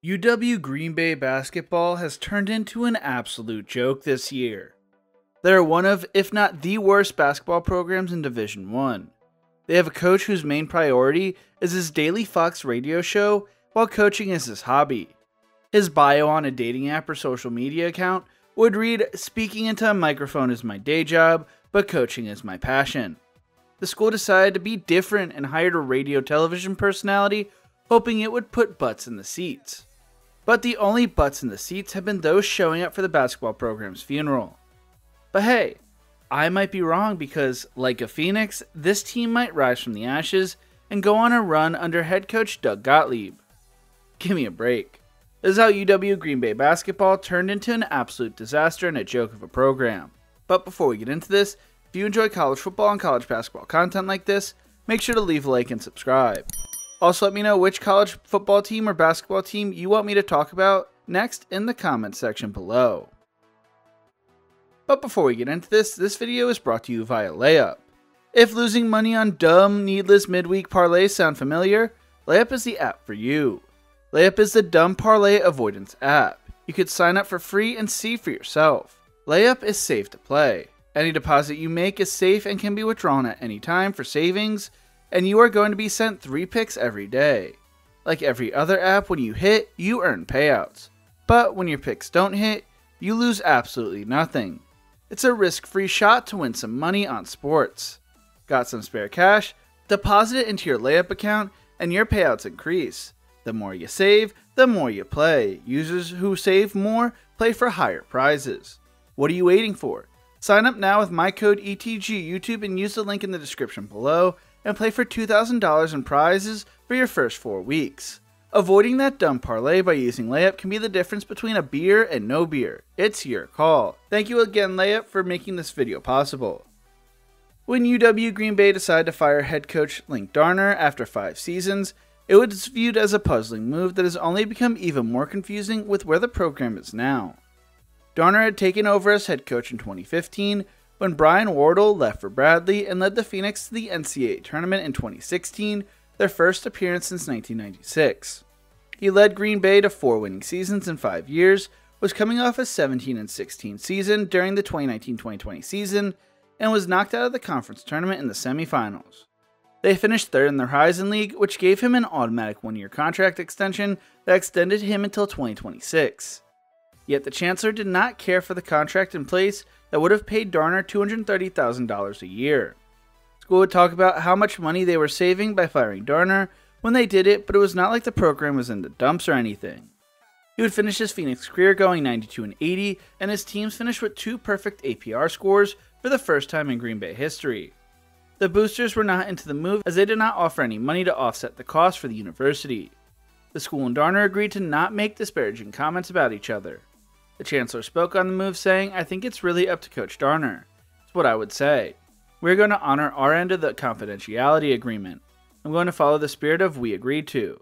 UW Green Bay basketball has turned into an absolute joke this year. They are one of, if not the worst basketball programs in Division I. They have a coach whose main priority is his daily Fox radio show, while coaching is his hobby. His bio on a dating app or social media account would read, "Speaking into a microphone is my day job, but coaching is my passion." The school decided to be different and hired a radio television personality, hoping it would put butts in the seats. But the only butts in the seats have been those showing up for the basketball program's funeral. But hey, I might be wrong because, like a phoenix, this team might rise from the ashes and go on a run under head coach Doug Gottlieb. Give me a break. This is how UW Green Bay basketball turned into an absolute disaster and a joke of a program. But before we get into this, if you enjoy college football and college basketball content like this, make sure to leave a like and subscribe. Also, let me know which college football team or basketball team you want me to talk about next in the comments section below. But before we get into this video is brought to you via Layup. If losing money on dumb, needless midweek parlays sound familiar, Layup is the app for you. Layup is the dumb parlay avoidance app. You could sign up for free and see for yourself. Layup is safe to play. Any deposit you make is safe and can be withdrawn at any time for savings, and you are going to be sent 3 picks every day. Like every other app, when you hit, you earn payouts. But when your picks don't hit, you lose absolutely nothing. It's a risk-free shot to win some money on sports. Got some spare cash? Deposit it into your Layup account and your payouts increase. The more you save, the more you play. Users who save more play for higher prizes. What are you waiting for? Sign up now with my code ETGYOUTUBE and use the link in the description below and play for $2,000 in prizes for your first 4 weeks. Avoiding that dumb parlay by using Layup can be the difference between a beer and no beer. It's your call. Thank you again, Layup, for making this video possible. When UW Green Bay decided to fire head coach Link Darner after 5 seasons, it was viewed as a puzzling move that has only become even more confusing with where the program is now. Darner had taken over as head coach in 2015, when Brian Wardle left for Bradley and led the Phoenix to the NCAA tournament in 2016, their first appearance since 1996. He led Green Bay to 4 winning seasons in 5 years, was coming off a 17-16 season during the 2019-2020 season, and was knocked out of the conference tournament in the semifinals. They finished 3rd in the Horizon League, which gave him an automatic 1-year contract extension that extended him until 2026. Yet the Chancellor did not care for the contract in place that would have paid Darner $230,000 a year. School would talk about how much money they were saving by firing Darner when they did it, but it was not like the program was in the dumps or anything. He would finish his Phoenix career going 92-80, and his teams finished with 2 perfect APR scores for the first time in Green Bay history. The boosters were not into the move as they did not offer any money to offset the cost for the university. The school and Darner agreed to not make disparaging comments about each other. The Chancellor spoke on the move saying, "I think it's really up to Coach Darner. It's what I would say. We're going to honor our end of the confidentiality agreement. I'm going to follow the spirit of we agreed to.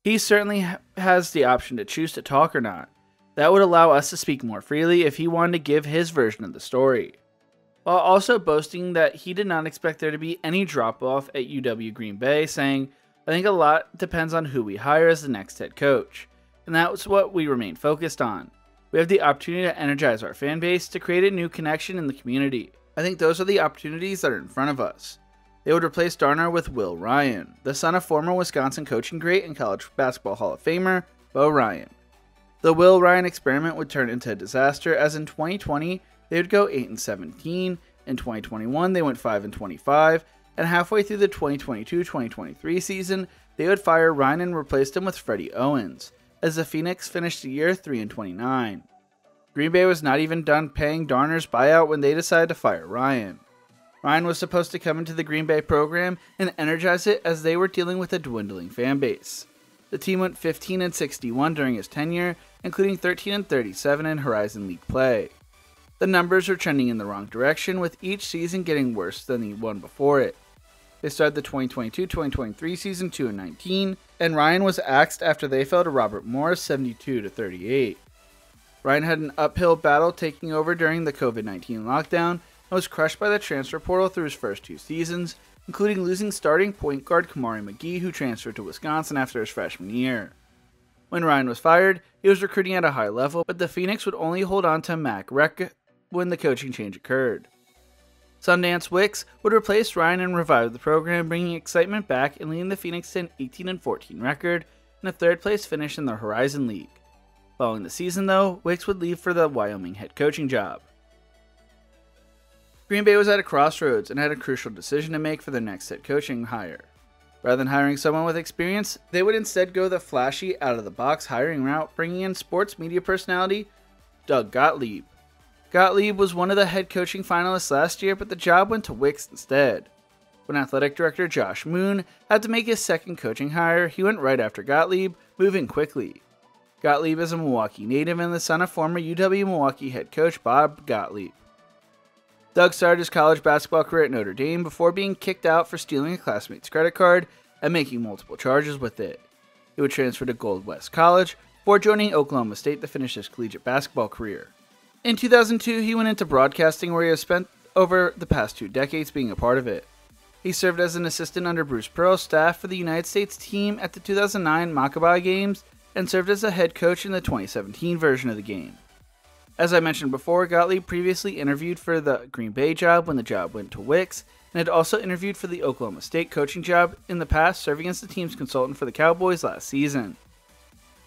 He certainly has the option to choose to talk or not. That would allow us to speak more freely if he wanted to give his version of the story." While also boasting that he did not expect there to be any drop-off at UW Green Bay, saying, "I think a lot depends on who we hire as the next head coach, and that's what we remain focused on. We have the opportunity to energize our fan base, to create a new connection in the community. I think those are the opportunities that are in front of us." They would replace Darner with Will Ryan, the son of former Wisconsin coaching great and college basketball Hall of Famer Bo Ryan. The Will Ryan experiment would turn into a disaster, as in 2020 they would go 8-17, in 2021 they went 5-25, and halfway through the 2022-2023 season they would fire Ryan and replace him with Freddie Owens, as the Phoenix finished the year 3-29. Green Bay was not even done paying Darner's buyout when they decided to fire Ryan. Ryan was supposed to come into the Green Bay program and energize it, as they were dealing with a dwindling fan base. The team went 15-61 during his tenure, including 13-37 in Horizon League play. The numbers were trending in the wrong direction, with each season getting worse than the one before it. They started the 2022-2023 season 2-19, and Ryan was axed after they fell to Robert Morris 72-38. Ryan had an uphill battle taking over during the COVID-19 lockdown, and was crushed by the transfer portal through his first 2 seasons, including losing starting point guard Kamari McGee, who transferred to Wisconsin after his freshman year. When Ryan was fired, he was recruiting at a high level, but the Phoenix would only hold on to Mac Rec when the coaching change occurred. Sundance Wicks would replace Ryan and revive the program, bringing excitement back and leading the Phoenix to an 18-14 record and a third-place finish in the Horizon League. Following the season, though, Wicks would leave for the Wyoming head coaching job. Green Bay was at a crossroads and had a crucial decision to make for their next head coaching hire. Rather than hiring someone with experience, they would instead go the flashy, out-of-the-box hiring route, bringing in sports media personality Doug Gottlieb. Gottlieb was one of the head coaching finalists last year, but the job went to Wicks instead. When athletic director Josh Moon had to make his second coaching hire, he went right after Gottlieb, moving quickly. Gottlieb is a Milwaukee native and the son of former UW-Milwaukee head coach Bob Gottlieb. Doug started his college basketball career at Notre Dame before being kicked out for stealing a classmate's credit card and making multiple charges with it. He would transfer to Gold West College before joining Oklahoma State to finish his collegiate basketball career. In 2002, he went into broadcasting, where he has spent over the past 2 decades being a part of it. He served as an assistant under Bruce Pearl's staff for the United States team at the 2009 Maccabi Games and served as a head coach in the 2017 version of the game. As I mentioned before, Gottlieb previously interviewed for the Green Bay job when the job went to Wicks, and had also interviewed for the Oklahoma State coaching job in the past, serving as the team's consultant for the Cowboys last season.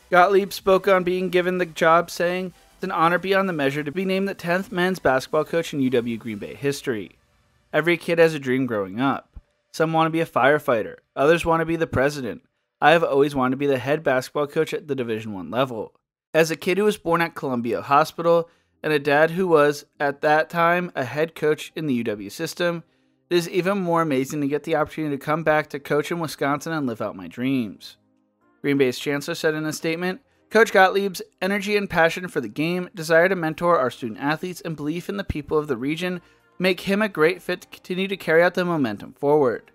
Gottlieb spoke on being given the job, saying, "It's an honor beyond the measure to be named the 10th men's basketball coach in UW Green Bay history. Every kid has a dream growing up. Some want to be a firefighter, others want to be the president. I have always wanted to be the head basketball coach at the Division I level. As a kid who was born at Columbia Hospital, and a dad who was, at that time, a head coach in the UW system, it is even more amazing to get the opportunity to come back to coach in Wisconsin and live out my dreams." Green Bay's chancellor said in a statement, "Coach Gottlieb's energy and passion for the game, desire to mentor our student athletes, and belief in the people of the region make him a great fit to continue to carry out the momentum forward."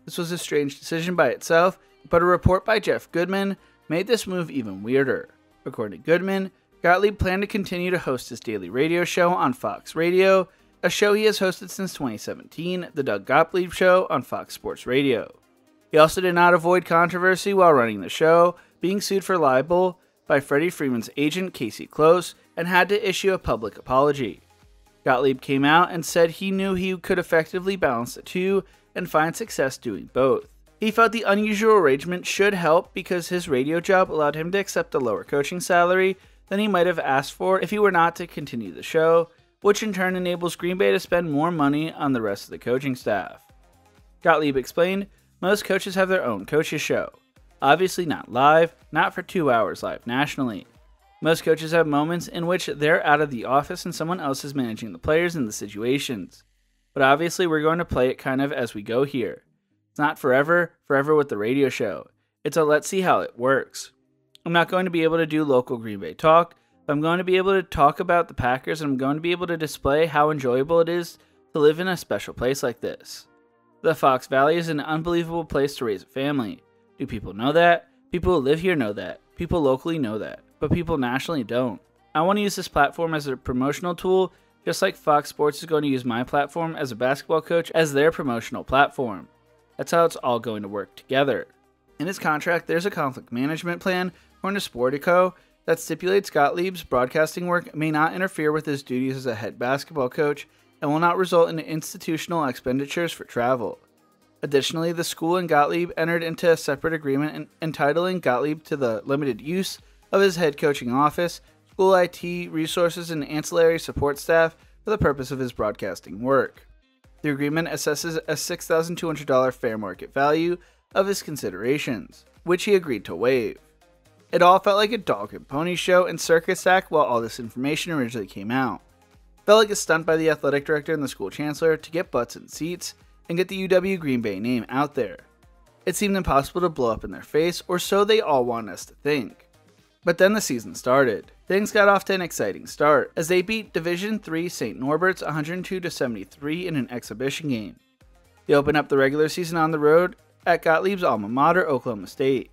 This was a strange decision by itself, but a report by Jeff Goodman made this move even weirder. According to Goodman, Gottlieb planned to continue to host his daily radio show on Fox Radio, a show he has hosted since 2017, The Doug Gottlieb Show on Fox Sports Radio. He also did not avoid controversy while running the show, being sued for libel by Freddie Freeman's agent Casey Close, and had to issue a public apology. Gottlieb came out and said he knew he could effectively balance the two and find success doing both. He felt the unusual arrangement should help because his radio job allowed him to accept a lower coaching salary than he might have asked for if he were not to continue the show, which in turn enables Green Bay to spend more money on the rest of the coaching staff. Gottlieb explained, "Most coaches have their own coaches show. Obviously not live, not for 2 hours live nationally. Most coaches have moments in which they're out of the office and someone else is managing the players and the situations. But obviously we're going to play it kind of as we go here. It's not forever with the radio show. It's a let's see how it works. I'm not going to be able to do local Green Bay talk, but I'm going to be able to talk about the Packers, and I'm going to be able to display how enjoyable it is to live in a special place like this. The Fox Valley is an unbelievable place to raise a family. Do people know that? People who live here know that. People locally know that. But people nationally don't. I want to use this platform as a promotional tool, just like Fox Sports is going to use my platform as a basketball coach as their promotional platform. That's how it's all going to work together." In his contract, there's a conflict management plan, according to Sportico, that stipulates Gottlieb's broadcasting work may not interfere with his duties as a head basketball coach and will not result in institutional expenditures for travel. Additionally, the school and Gottlieb entered into a separate agreement entitling Gottlieb to the limited use of his head coaching office, school IT, resources, and ancillary support staff for the purpose of his broadcasting work. The agreement assesses a $6,200 fair market value of his considerations, which he agreed to waive. It all felt like a dog and pony show and circus act while all this information originally came out. It felt like a stunt by the athletic director and the school chancellor to get butts in seats and get the UW Green Bay name out there. It seemed impossible to blow up in their face, or so they all want us to think. But then the season started. Things got off to an exciting start as they beat Division III St. Norbert's 102-73 in an exhibition game. They opened up the regular season on the road at Gottlieb's alma mater, Oklahoma State.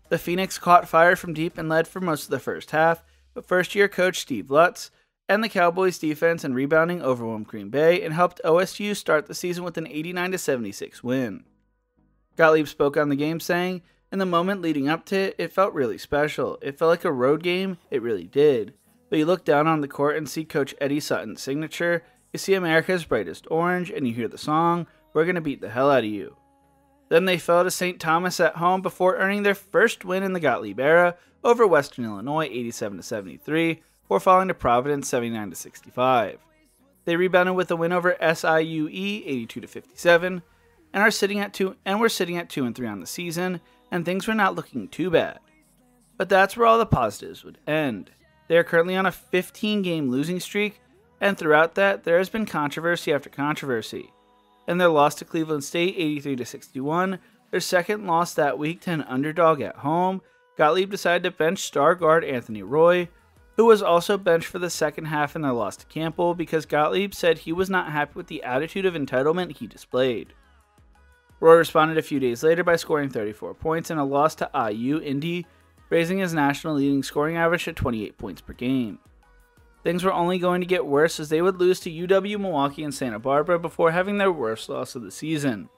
The Phoenix caught fire from deep and led for most of the first half, but first-year coach Steve Lutz and the Cowboys' defense and rebounding overwhelmed Green Bay and helped OSU start the season with an 89-76 win. Gottlieb spoke on the game saying, In the moment leading up to it, it felt really special. It felt like a road game, it really did. But you look down on the court and see Coach Eddie Sutton's signature, you see America's Brightest Orange, and you hear the song, "We're Gonna Beat the Hell Out of You." Then they fell to St. Thomas at home before earning their first win in the Gottlieb era over Western Illinois 87-73, before falling to Providence 79-65. They rebounded with a win over SIUE 82-57, and we're sitting at 2-3 on the season, and things were not looking too bad. But that's where all the positives would end. They are currently on a 15-game losing streak, and throughout that, there has been controversy after controversy. In their loss to Cleveland State 83-61, their second loss that week to an underdog at home, Gottlieb decided to bench star guard Anthony Roy, who was also benched for the second half in their loss to Campbell because Gottlieb said he was not happy with the attitude of entitlement he displayed. Roy responded a few days later by scoring 34 points in a loss to IU Indy, raising his national leading scoring average to 28 points per game. Things were only going to get worse as they would lose to UW Milwaukee and Santa Barbara before having their worst loss of the season.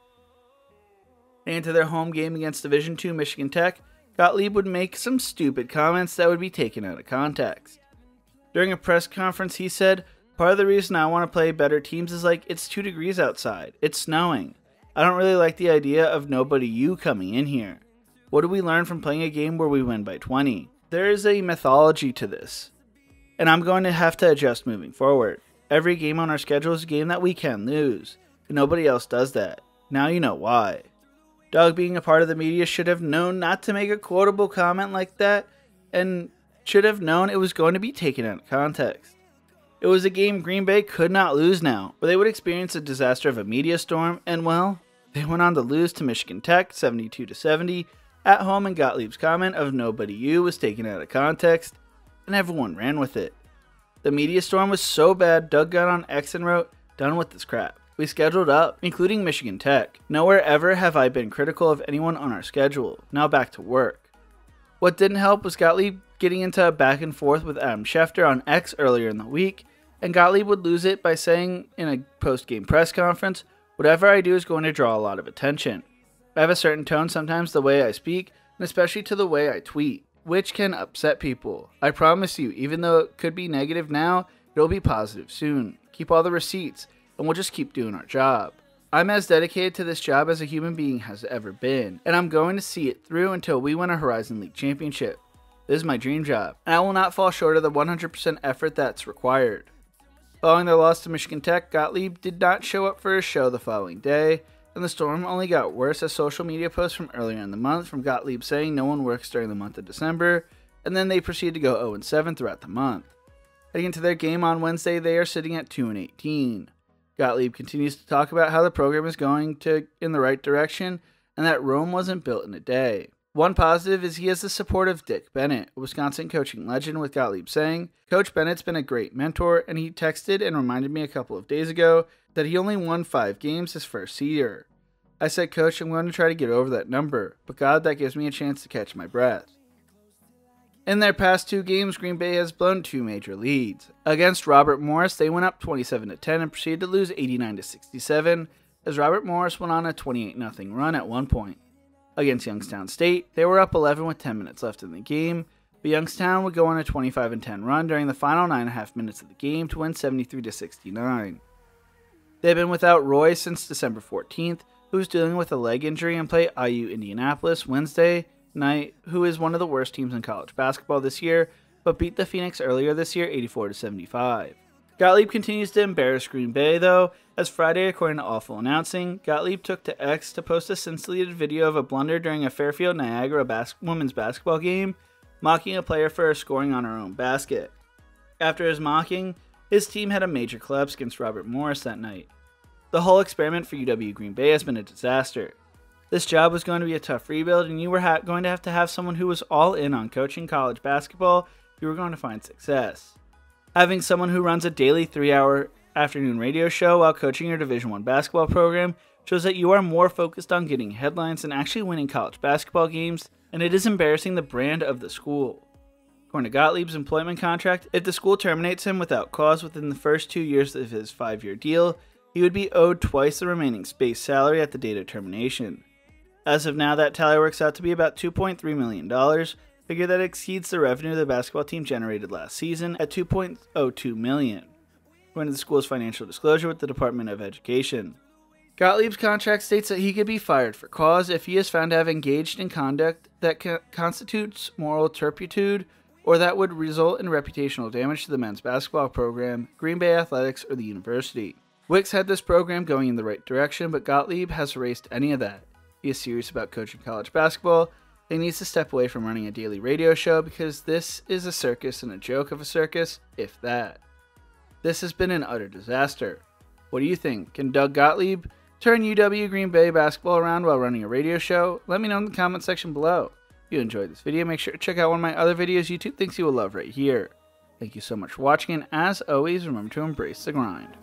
Into their home game against Division II Michigan Tech, Gottlieb would make some stupid comments that would be taken out of context. During a press conference, he said, "Part of the reason I want to play better teams is like, it's 2 degrees outside, it's snowing. I don't really like the idea of nobody you coming in here. What do we learn from playing a game where we win by 20? There is a mythology to this, and I'm going to have to adjust moving forward. Every game on our schedule is a game that we can lose, and nobody else does that. Now you know why." Doug, being a part of the media, should have known not to make a quotable comment like that, and should have known it was going to be taken out of context. It was a game Green Bay could not lose now, or they would experience a disaster of a media storm, and well, they went on to lose to Michigan Tech 72-70 at home, and Gottlieb's comment of "nobody you" was taken out of context, and everyone ran with it. The media storm was so bad, Doug got on X and wrote, "Done with this crap. We scheduled up, including Michigan Tech. Nowhere ever have I been critical of anyone on our schedule. Now back to work." What didn't help was Gottlieb getting into a back and forth with Adam Schefter on X earlier in the week, and Gottlieb would lose it by saying in a post-game press conference, "Whatever I do is going to draw a lot of attention. I have a certain tone sometimes the way I speak, and especially to the way I tweet, which can upset people. I promise you, even though it could be negative now, it'll be positive soon. Keep all the receipts, and we'll just keep doing our job. I'm as dedicated to this job as a human being has ever been, and I'm going to see it through until we win a Horizon League championship. This is my dream job, and I will not fall short of the 100% effort that's required." Following their loss to Michigan Tech, Gottlieb did not show up for his show the following day, and the storm only got worse as social media posts from earlier in the month from Gottlieb saying no one works during the month of December, and then they proceeded to go 0-7 throughout the month. Heading into their game on Wednesday, they are sitting at 2-18. Gottlieb continues to talk about how the program is going in the right direction and that Rome wasn't built in a day. One positive is he has the support of Dick Bennett, a Wisconsin coaching legend, with Gottlieb saying, "Coach Bennett's been a great mentor, and he texted and reminded me a couple of days ago that he only won 5 games his first year. I said, Coach, I'm going to try to get over that number, but God, that gives me a chance to catch my breath." In their past 2 games, Green Bay has blown 2 major leads. Against Robert Morris, they went up 27-10 and proceeded to lose 89-67, as Robert Morris went on a 28-0 run at one point. Against Youngstown State, they were up 11 with 10 minutes left in the game, but Youngstown would go on a 25-10 run during the final 9.5 minutes of the game to win 73-69. They've been without Roy since December 14th, who is dealing with a leg injury, and play IU Indianapolis Wednesday night, who is one of the worst teams in college basketball this year, but beat the Phoenix earlier this year 84-75. Gottlieb continues to embarrass Green Bay, though, as Friday, according to Awful Announcing, Gottlieb took to X to post a since-deleted video of a blunder during a Fairfield Niagara women's basketball game, mocking a player for scoring on her own basket. After his mocking, his team had a major collapse against Robert Morris that night. The whole experiment for UW Green Bay has been a disaster. This job was going to be a tough rebuild, and you were going to have someone who was all in on coaching college basketball if you were going to find success. Having someone who runs a daily 3-hour afternoon radio show while coaching your Division I basketball program shows that you are more focused on getting headlines than actually winning college basketball games, and it is embarrassing the brand of the school. According to Gottlieb's employment contract, if the school terminates him without cause within the first 2 years of his 5-year deal, he would be owed twice the remaining base salary at the date of termination. As of now, that tally works out to be about $2.3 million, figure that exceeds the revenue the basketball team generated last season at $2.02 million, according to the school's financial disclosure with the Department of Education. Gottlieb's contract states that he could be fired for cause if he is found to have engaged in conduct that constitutes moral turpitude or that would result in reputational damage to the men's basketball program, Green Bay Athletics, or the university. Wicks had this program going in the right direction, but Gottlieb has erased any of that. He is serious about coaching college basketball. He needs to step away from running a daily radio show because this is a circus and a joke of a circus, if that. This has been an utter disaster. What do you think? Can Doug Gottlieb turn UW Green Bay basketball around while running a radio show? Let me know in the comment section below. If you enjoyed this video, make sure to check out one of my other videos YouTube thinks you will love right here. Thank you so much for watching, and as always, remember to embrace the grind.